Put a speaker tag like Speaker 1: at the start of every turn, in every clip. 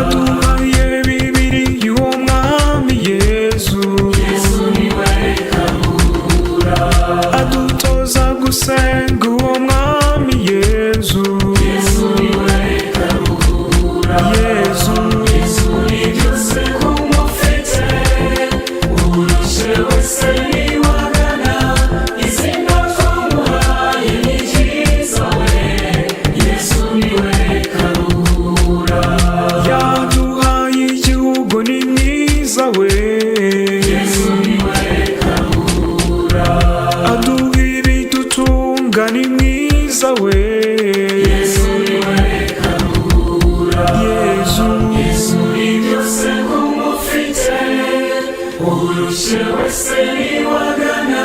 Speaker 1: yaduhaye bibiri y'uwo mwami Yesu.
Speaker 2: Yesu niwe Kabura.
Speaker 1: Adutoza gusenga uwo mwami Yesu.
Speaker 2: Yesu niwe Kabura.
Speaker 1: Yesu
Speaker 2: ni byose kumufite, urushe wese niwagana, izina twamuhaye ni ryiza we. Yesu niwe Kabura.
Speaker 1: yaduhaye igihugu ni mwiza we.
Speaker 2: Yesu niwe Kabura.
Speaker 1: aduha ibidutunga ni mwiza we.
Speaker 2: Yesu niwe Kabura.
Speaker 1: Yesu
Speaker 2: ni byose kumufite, urushe wese niwagana,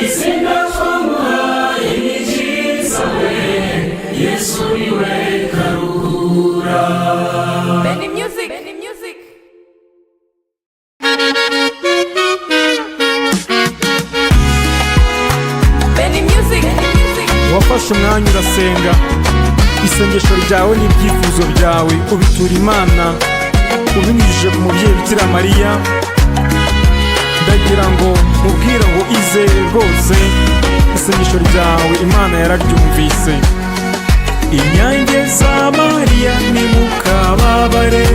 Speaker 2: izina twamuhaye ni ryiza we. Yesu niwe Kabura.
Speaker 3: Benny Music. Benny Music. Benny Music. Benny Music.
Speaker 1: wafashe umwanya urasenga, isengesho ryawe n'ibyifuzo byawe ubitura Imana ubinyujije ku mubyeyi Bikira Mariya. ndagira ngo mubwire ngo izere rwose, isengesho ryawe Imana yararyumvise. inyange za Mariya nimukababare,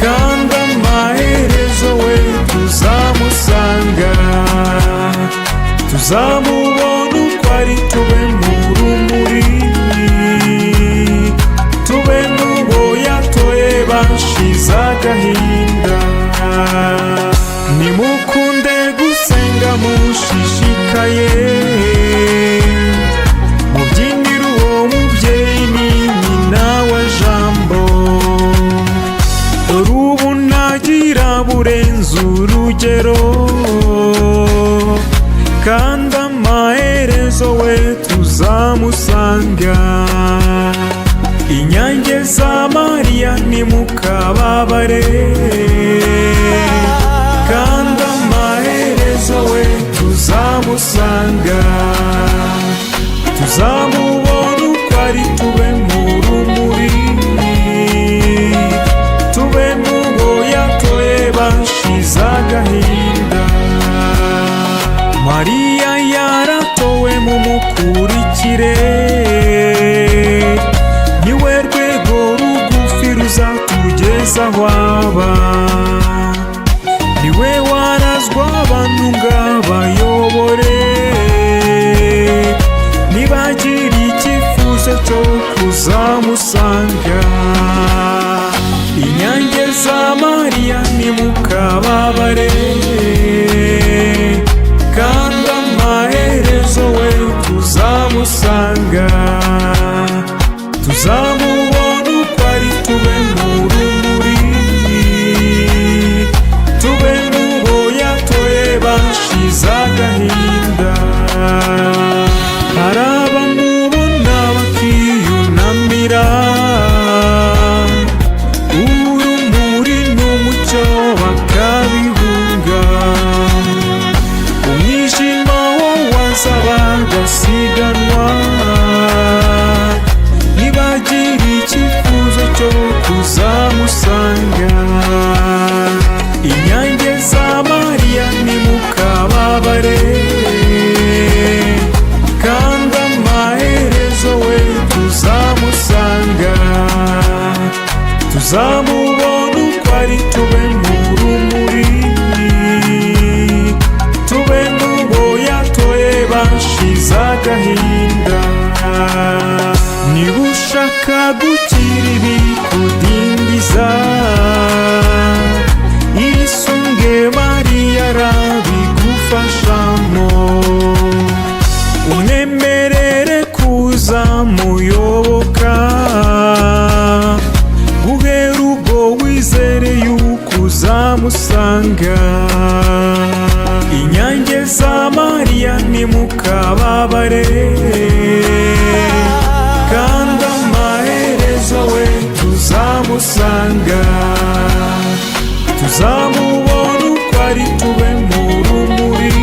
Speaker 1: kandi amaherezo we tuzamusanga. tuzamubona uko ari, tube mu rumuri, tube n'uwo yatoye bashize agahinda. nimukunde gusenga mushishikaye, mubyinire uwo mubyeyi ni nyina wa Jambo. dore ubu ntagira burenze urugero, kandi amaherezo we tuzamusanga. inyange za Mariya nimukababare, kandi amaherezo we tuzamusanga. tuzamubona uko ari, tube mu rumuri, tube n'uwo yatoye bashize agahinda. Mariya yaratowe mumukurikire, niwe rwego rugufi ruzatugeza aho aba. niwe warazwa abantu ng'abayobore, nibagira icyifuzo cyo kuzamusanga. inyange za Mariya nimukababare, kandi amaherezo we tuzamusanga. tuzamubona uko ari, tube mu rumuri, tube n'uwo yatoye bashize agahinda. hari abamubona bakiyunamira, urumuri n'umucyo bakabihunga. umwijima wo waza bagasiganwa, nibagira icyifuzo cyo kuzamusanga. inyange za Mariya nimukababare, kandi amaherezo we tuzamusanga. tuzamubona uko ari, tube mu rumuri, tube n'uwo yatoye bashize agahinda. niba ushaka gukira ibikudindiza, isunge Mariya arabigufashamo. umwemerere kuza muyoboka, guhera ubwo wizere yuko uzamusanga. inyange za Mariya nimukababare, kandi amaherezo we tuzamusanga. tuzamubona uko ari, tube mu rumuri,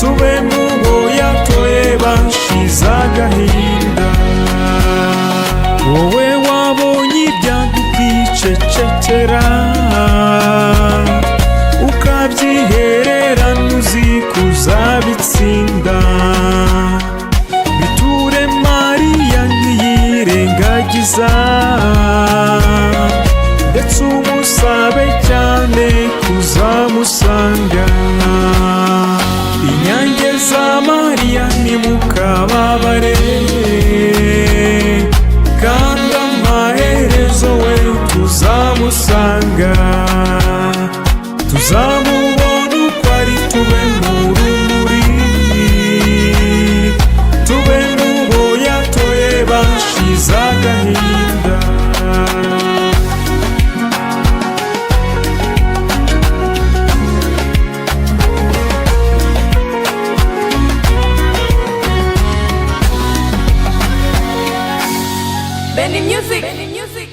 Speaker 1: tube n'uwo yatoye bashize agahinda. mwiza, ndetse umusabe cyane kuzamusanga. Inyange za Mariya nimukababare, kandi amaherezo we tuzamusanga. Tuzamubona uko ari, tube mu rumuri, tube n'uwo yatoye bashize agahinda.
Speaker 3: Benny Music. Benny Music.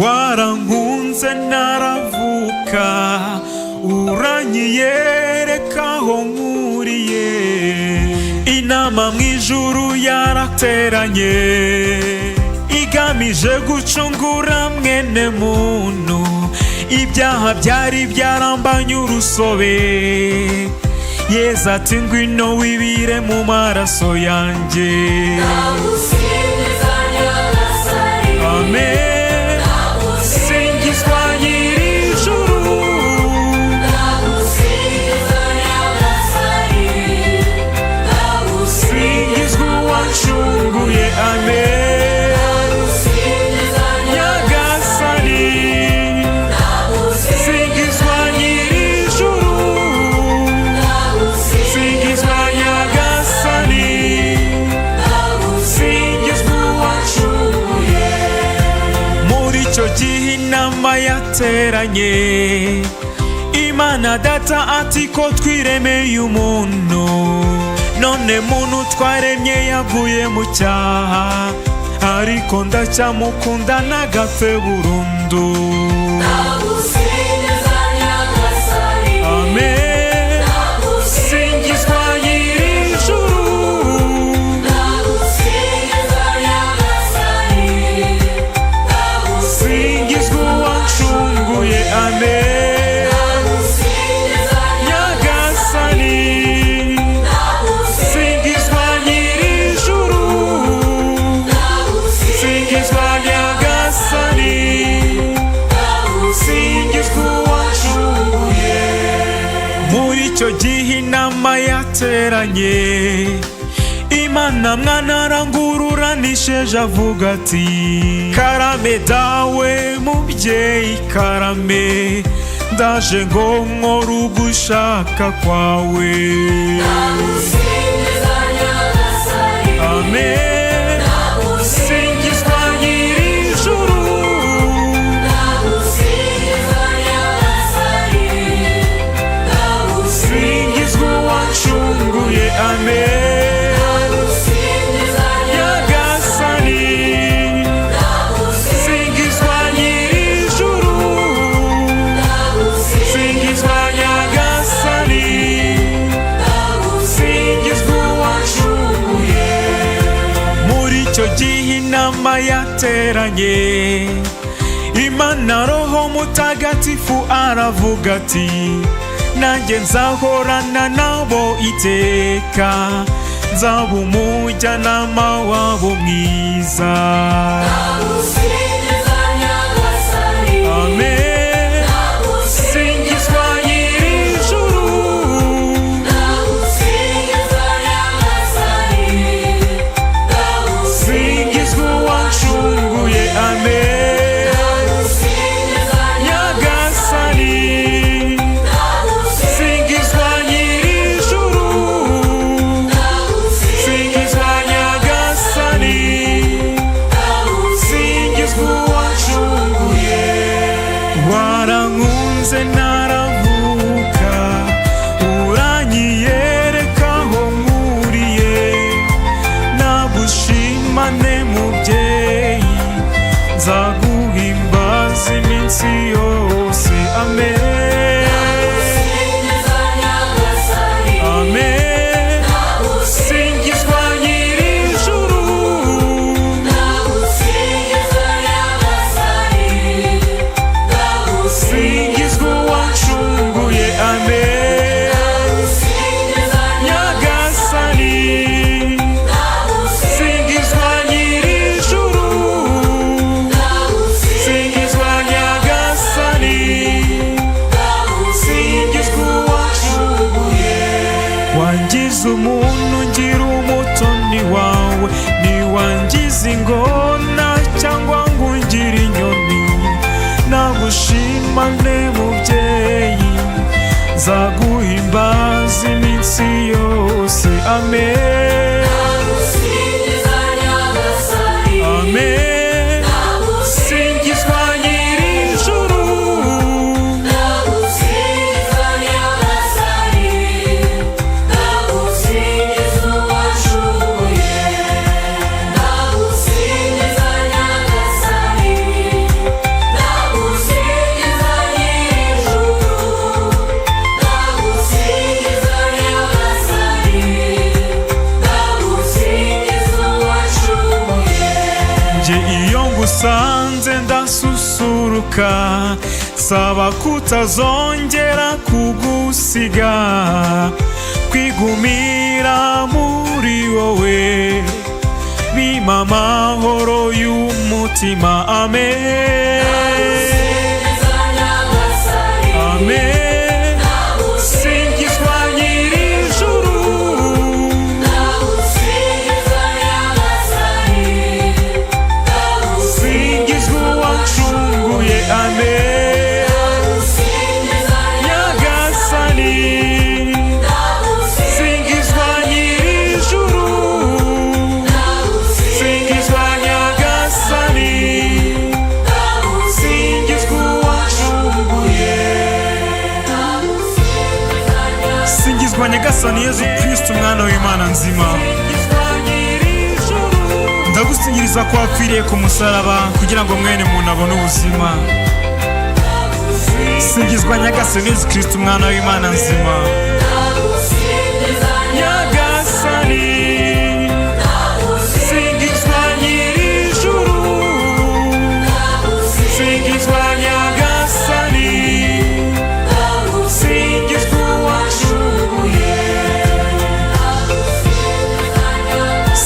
Speaker 1: Warankunze naravuka, uranyiyereka aho nkuriye. Inama mu ijuru yarateranye, igamije gucungura mwene muntu. Ibyaha byari byarambanye urusobe, Yesu ati ngwino wibire mu maraso yanjye. Amen. Icyo gihe inama yateranye, Imana Data ati ko twiremeye umuntu, none muntu twaremye yaguye mu cyaha, ariko ndacyamukunda ntagapfe burundu. Amen. Icyo gihe inama yateranye, Imana Mwana arangururanisheje avuga ati karame dawe mubyeyi karame, ndaje ngo nkore ugushaka kwawe. Amen. Icyo gihe inama yateranye, Imana Roho Mutagatifu aravuga ati nanjye nzahorana nabo iteka, nzaba umujyanama wabo mwiza. Amen. Warankunze naravuka, uranyiyereka aho nkuriye. Nagushimane mubyeyi, nzaguhimbaza iminsi yose. Amen. Amen. Singizwa nyir'ijuru, ingona cyangwa ngo ungire inyoni, nagushimane mubyeyi, nzaguhimbaza iminsi yose. Amen, amen. Singizwa nyir'ijuru, iyo ngusanze ndasusuruka, saba kutazongera kugusiga, kwigumira muri wowe bimpa amahoro y'umutima. Amen, amen. Singizwa nyir'ijuru, amen. Nyagasani, singizwa nyir'ijuru, singizwa Nyagasani, singizwa uwacunguye. Singizwa Nyagasani Yezu Kristo, umwana w'Imana nzima, ndagusingiriza ko wapfiriye ku musaraba kugira ngo mwene muntu abone ubuzima. Singizwa Nyagasani Yezu Kristo, umwana w'Imana nzima. Nyagasani, singizwa nyir'ijuru, singizwa Nyagasani, singizwa uwacunguye.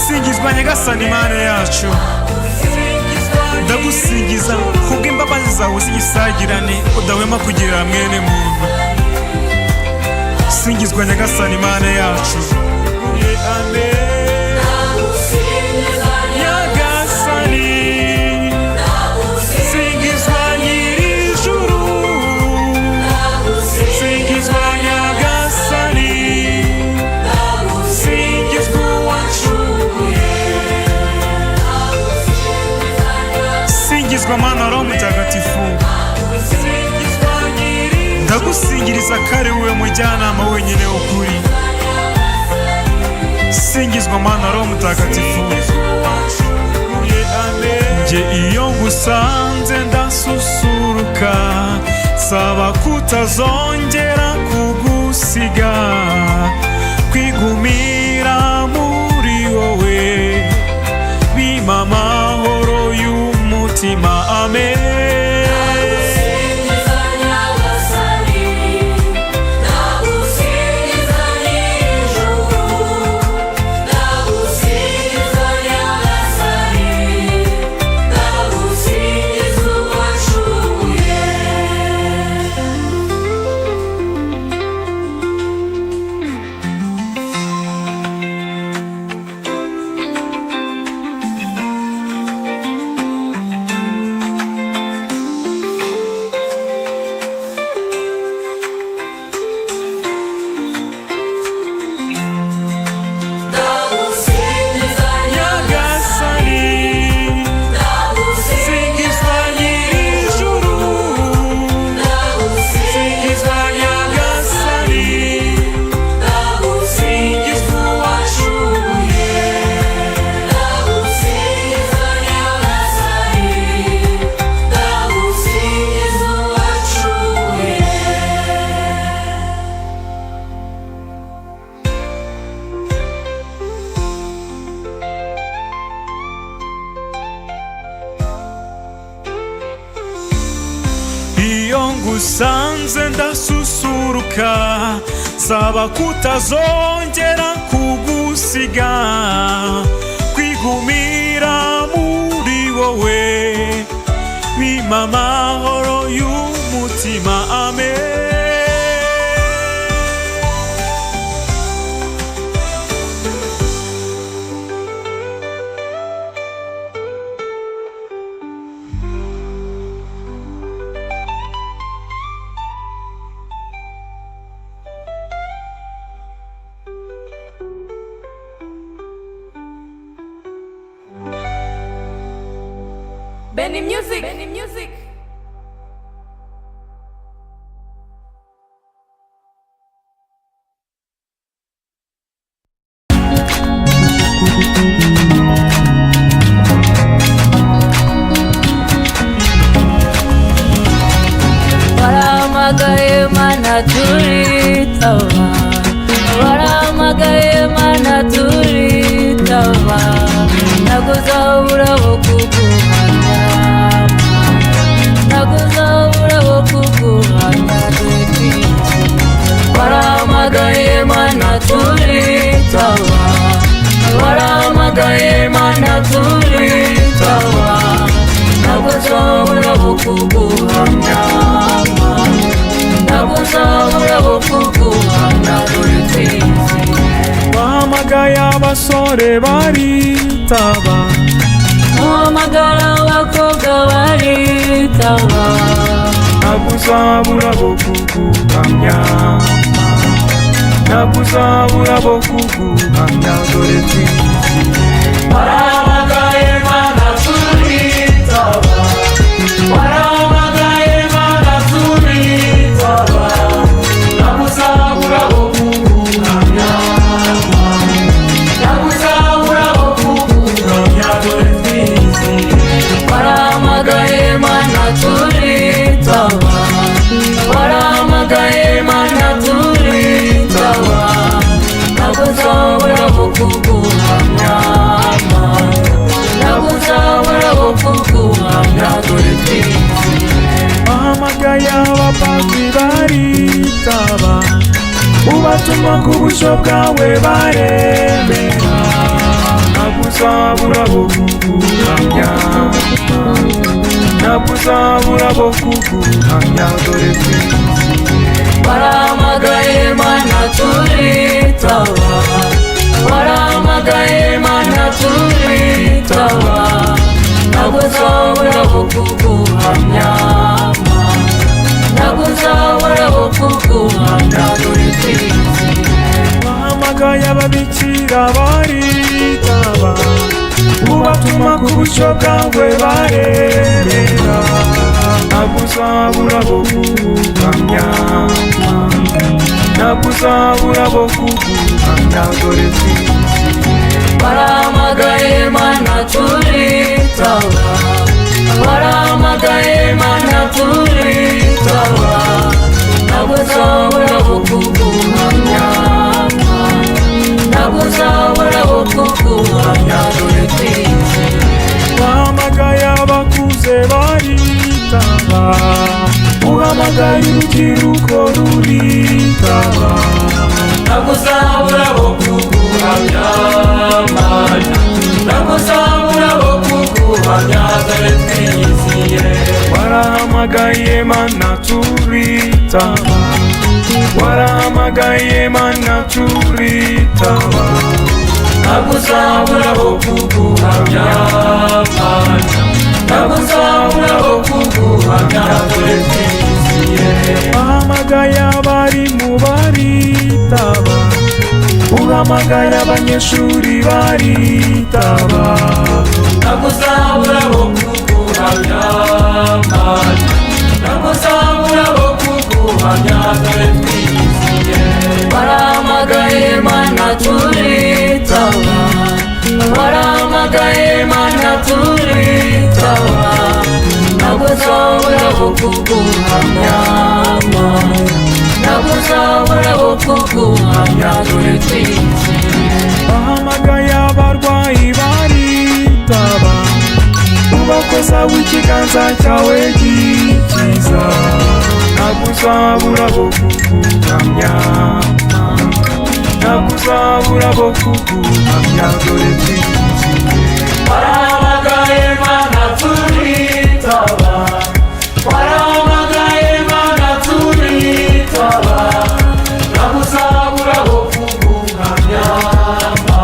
Speaker 1: Singizwa Nyagasani Mana yacu, ndagusingiza kubw'imbabazi zawe z'igisagirane udahwema kugirira mwene muntu. Singizwa Nyagasani Mana yacu, amen. Nyagasani, singizwa nyir'ijuru, singizwa Nyagasani, singizwa uwacunguye. Singizwa Mana Roho Mutagatifu, ndagusingiriza ko ari wowe mujyanama wenyine w'ukuri. Singizwa Mana Roho Mutagatifu, nje iyo ngusanze ndasusuruka, saba kutazongera kugusiga, kwigumira muri wowe bimpa amahoro y'umutima. Amen. iyo ngusanze ndasusuruka, saba kutazongera kugusiga, kwigumira muri wowe bimpa amahoro y'umutima. Amen.
Speaker 3: Benny Music. Benny Music.
Speaker 4: Waramagaye mana turitaba, waramagaye mana turitaba, naguzabura bo kuguhamya, naguzabura bo kuguhamya dukwiye. Waramagaye mana turitaba, waramagaye mana turitaba, naguzabura bo kuguhamya, naguzabura bo kuguhamya dukwiye.
Speaker 1: Wahamagaye abasore baritaba,
Speaker 4: Uhamagara abakobwa baritaba,
Speaker 1: naguzabura bo kuguhamya, naguzabura bo kuguhamya dore twizihiwe.
Speaker 2: Waramagaye mana turitaba, waramagaye mana turitaba, naguzabura bo kuguhamya, naguzabura bo kuguhamya dore twizihiwe.
Speaker 4: waramagaye mana turitaba, waramagaye mana turitaba, naguzabura bo kuguhamya, naguzabura bo kuguhamya dore twizihiwe.
Speaker 1: Wahamagaye abapadiri baritaba, ubatuma ku bushyo bwawe baremera, naguzabura bo kuguhamya, naguzabura bo kuguhamya dore twizihiwe.
Speaker 4: Waramagaye mana turitaba, waramagaye mana turitaba, naguzabura bo kuguhamya, naguzabura bo kuguhamya dore twizihiwe.
Speaker 1: Wahamagaye ababikira baritaba, ubatuma ku bushyo bwawe baremera, naguzabura bo kuguhamya, naguzabura bo kuguhamya dore twizihiwe.
Speaker 4: Waramagaye mana turitaba, waramagaye mana turitaba, naguzabura bo kuguhamya, naguzabura bo kuguhamya dore twizihiwe.
Speaker 1: Wahamagaye abakuze baritaba, uhamagaye urubyiruko ruritaba,
Speaker 2: Naguzabura bo kuguhamya mana, naguzabura bo kuguhamya dore twizihiwe.
Speaker 1: warahamagaye mana turitaba, warahamagaye mana turitaba,
Speaker 2: Naguzabura bo kuguhamya mana, naguzabura bo kuguhamya dore twizihiwe.
Speaker 1: wahamagaye abarimu baritaba, uhamagaye abanyeshuri baritaba,
Speaker 2: Naguzabura bo kuguhamya mana, naguzabura bo kuguhamya dore twizihiwe.
Speaker 4: Waramagaye mana turitaba, waramagaye mana turitaba, naguzabura bo kuguhamya, naguzabura bo kuguhamya dore twizihiwe.
Speaker 1: wahamagaye abarwayi baritaba, ubakoza w'ikiganza cyawe gikiza, naguzabura bo kuguhamya, naguzabura bo kuguhamya dore twizihiwe.
Speaker 2: Waramagaye mana turitaba, waramagaye mana turitaba, naguzabura bo kuguhamya mana,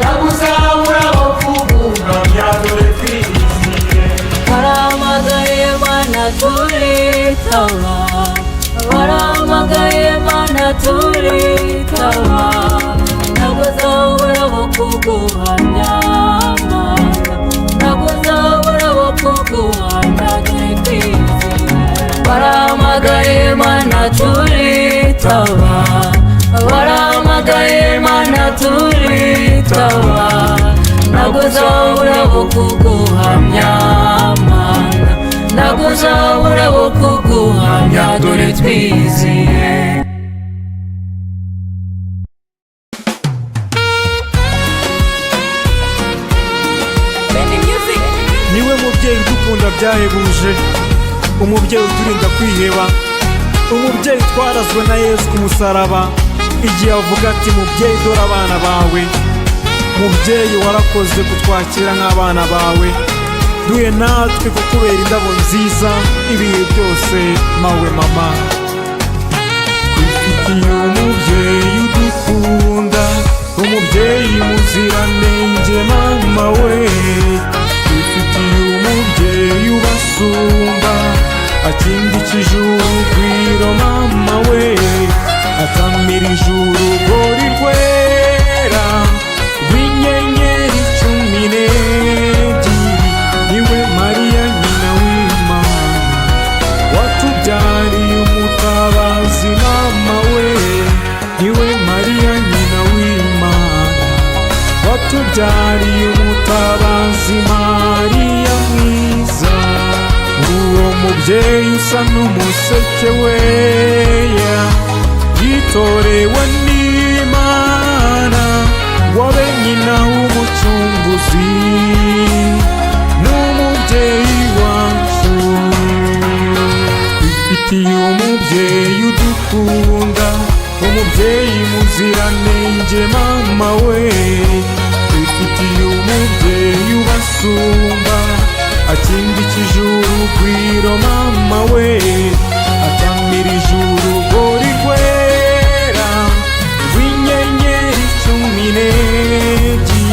Speaker 2: naguzabura bo kuguhamya dore twizihiwe.
Speaker 4: Waramagaye mana turitaba, waramagaye mana turitaba, naguzabura bo kuguhamya, naguzabura bo kuguhamya. turitaba, warahamagaye Mana turitaba, ntabwo uzabura abo kuguhamya Mana, ntabwo uzabura abo kuguhamya dore twiziye.
Speaker 1: niwe mubyeyi udukunda byahebuje, umubyeyi uturinda kwiheba, umubyeyi twarazwe na Yesu ku musaraba, igihe avuga ati mubyeyi dore abana bawe. Mubyeyi warakoze kutwakira nk'abana bawe, duhe natwe kukubera indabo nziza ibihe byose mawe mama. Twifitiye umubyeyi udukunda, umubyeyi muziranenge mama we. Twifitiye umubyeyi ubasumba, akindikije urugwiro mama we, atamirije urugori rwera rw'inyenyeri 12. niwe Mariya nyina w'Imana, watubyariye umutabazi mama we. niwe Mariya nyina w'Imana, watubyariye umutabazi Mariya mwiza. uwo mubyeyi usa n'umuseke weya, yitorewe n'Imana, wabe nyina w'umucunguzi, n'umubyeyi wacu. Twifitiye umubyeyi udukunda, umubyeyi muziranenge mama we. Twifitiye umubyeyi ubasumba, akindikije urugwiro mama we, atamirije urugori rwera rw'inyenyeri 12.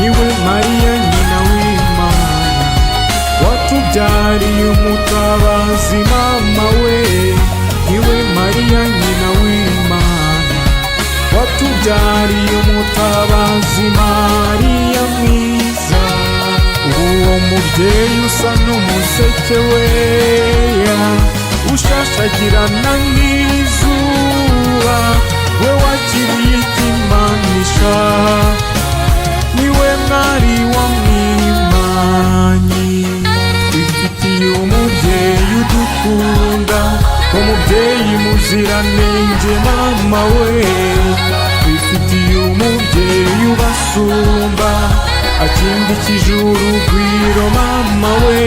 Speaker 1: niwe Mariya nyina w'Imana, watubyariye umutabazi mama we. niwe Mariya nyina w'Imana, watubyariye umutabazi Mariya mwiza. uwo mubyeyi usa n'umuseke weya, ushashagirana nk'izuba, we wakiriye ikimanisha, niwe mwari wamwimanyi. Twifitiye umubyeyi udukunda, umubyeyi muziranenge mama we. Twifitiye umubyeyi ubasumba, akindikije urugwiro mama we,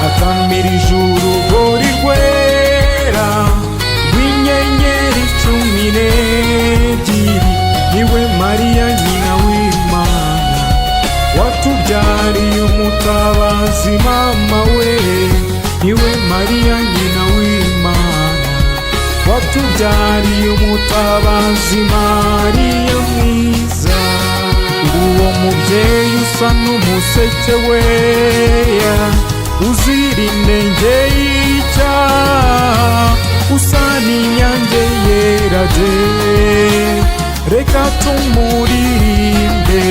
Speaker 1: atamirije urugori rwera rw'inyenyeri 12. niwe Mariya nyina w'Imana, watubyariye umutabazi mama we. niwe Mariya nyina w'Imana, watubyariye umutabazi Mariya mwiza. uwo mubyeyi usa n'umuseke weya, uzira inenge y'icyaha, usa n'inyange yera de, reka tumuririmbe.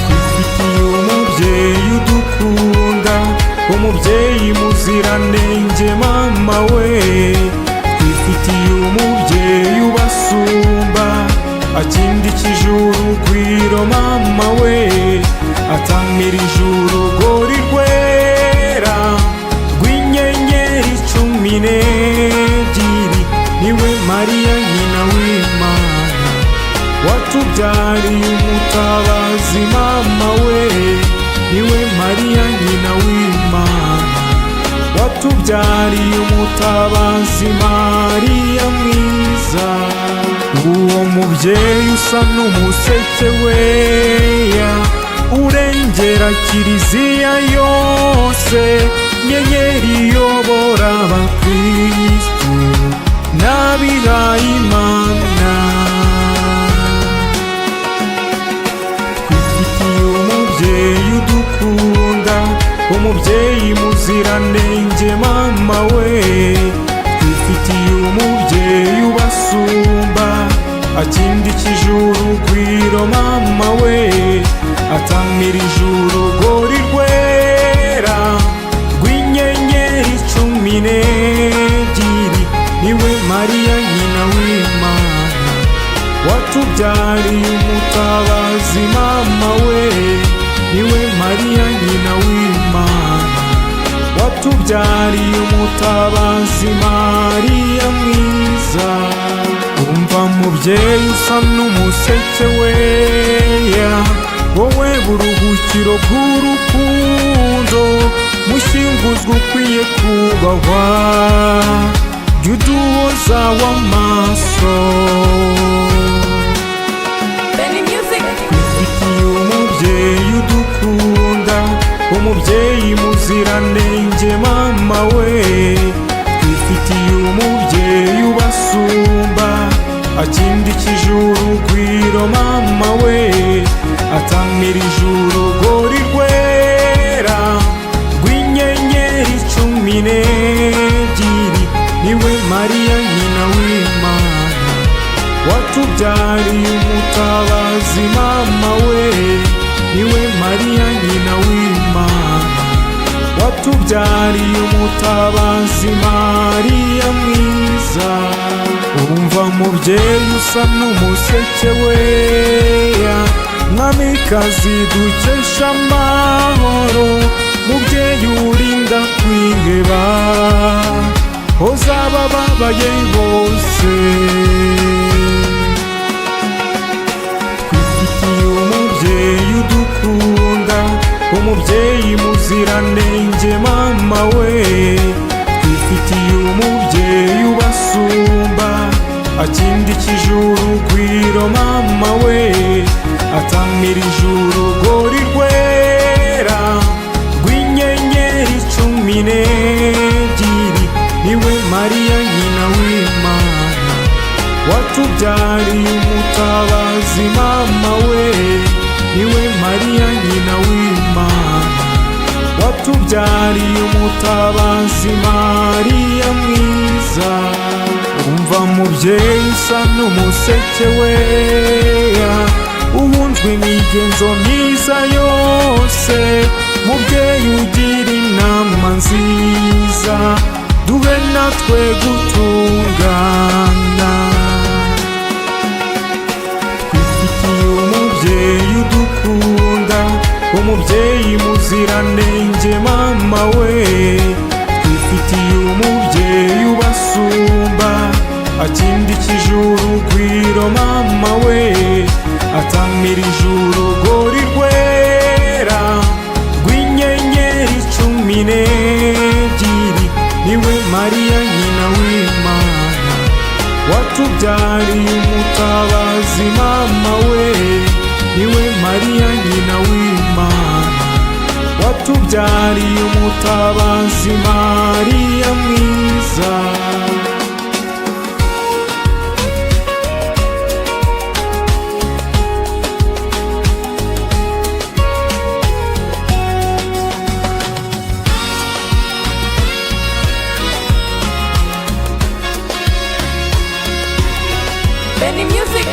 Speaker 1: Twifitiye umubyeyi udukunda, umubyeyi muziranenge mama we. Twifitiye umubyeyi ubasumba, akindikije urugwiro mama we, atamirije urugori rwera rw'inyenyeri 12. niwe Mariya nyina w'Imana, watubyariye umutabazi mama we. niwe Mariya nyina w'Imana, watubyariye umutabazi Mariya mwiza. uwo mubyeyi usa n'umuseke weya, urengera kiliziya yose, nyenyeri iyobora abakristu n'abihayimana. Twifitiye umubyeyi udukunda, umubyeyi muziranenge mama we. Twifitiye umubyeyi ubasumba, akindikije urugwiro mama we, atamirije urugori rwera rw'inyenyeri 12. niwe Mariya nyina w'Imana, watubyariye umutabazi mama we, niwe Mariya nyina w'Imana, watubyariye umutabazi Mariya mwiza. Umva mubyeyi usa n'umuseke weya, wowe buruhukiro bw'urukundo, mushyinguzwa ukwiye kubahwa, jya uduhoza w'amaso. Twifitiye umubyeyi udukunda, umubyeyi muziranenge mama we, twifitiye umubyeyi ubasumba, akindikije urugwiro mama we, atamirije urugori rwera rw'inyenyeri 12, niwe Mariya nyina w'Imana, watubyariye umutabazi mama we, niwe Mariya nyina w'Imana, watubyariye umutabazi Mariya mwiza. Umva mubyeyi usa n'umuseke weya, mwamikazi dukesha amahoro, mubyeyi urinda kwiheba, hoza abababaye bose. Twifitiye umubyeyi udukunda, umubyeyi muziranenge mama we, twifitiye umubyeyi ubasumba, akindikije urugwiro mama we, atamirije urugori rwera rw'inyenyeri 12, niwe Mariya nyina w'Imana, watubyariye umutabazi mama we, niwe Mariya nyina w'Imana, watubyariye umutabazi Mariya mwiza. Umva mubyeyi usa n'umuseke weya, uhunzwe imigenzo myiza yose, mubyeyi ugira inama nziza, duhe natwe gutungana. Twifitiye umubyeyi udukunda, umubyeyi muziranenge mama we, twifitiye umubyeyi ubasumba, akindikije urugwiro mama we, atamirije urugori rwera rw'inyenyeri 12, niwe Mariya nyina w'Imana, watubyariye umutabazi mama we, niwe Mariya nyina w'Imana, watubyariye umutabazi Mariya mwiza.
Speaker 3: Benny Music.